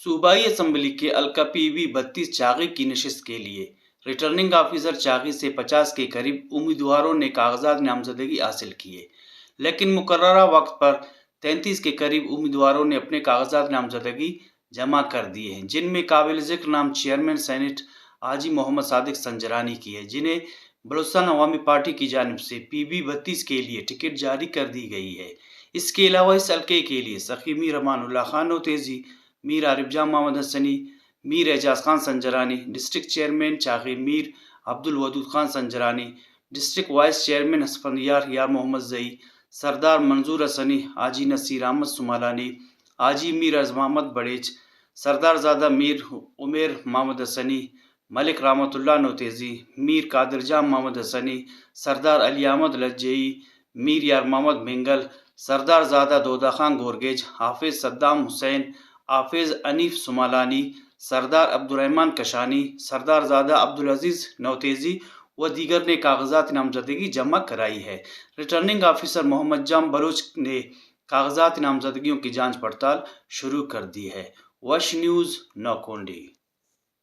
صوبائی اسمبلی کے حلقہ PB-32 چاغی کی نشست کے لیے ریٹرننگ آفیسر چاغی سے 50 کے قریب امیدواروں نے کاغذات نامزدگی حاصل کیے، لیکن مقررہ وقت پر 33 کے قریب امیدواروں نے اپنے کاغذات نامزدگی جمع کر دیے ہیں، جن میں قابل ذکر نام چیئرمین سینیٹ حاجی محمد صادق سنجرانی کی ہے، جنہیں بلوچستان عوامی پارٹی کی جانب سے PB-32 کے لیے ٹکٹ جاری کر دی گئی ہے۔ اس کے علاوہ اس حلقے کے لیے سخی میر Aman Ullah Khan نوتیزی، Mir Arif Jan Muhammad Hasni, Mir Ejaz Khan Sanjrani, district chairman Chagai Mir Abdulwadood Khan Sanjrani, district vice chairman Asfand Yar محمد زئی، سردار منظور حسنی، حاجی نصیر احمد سمالانی، حاجی میر عز محمد بڑیچ، سردار زادہ میر عمیر محمد حسنی، ملک رحمت اللہ نوتیزی، میر قادر جاں محمد حسنی، سردار علی احمد لجئی، میر یار محمد بھنگل، سردار زادہ دودہ خان گورگیج، حافظ صدام حسین، حافظ انیف سمالانی، سردار عبدالرحمن کشانی، سردار زادہ عبدالعزیز نوتیزی و دیگر نے کاغذات نامزدگی جمع کرائی ہے۔ ریٹرننگ آفیسر محمد جام بلوچ نے کاغذات نامزدگیوں کی جانچ پڑتال شروع کر دی ہے۔ وش نیوز نوکونڈی۔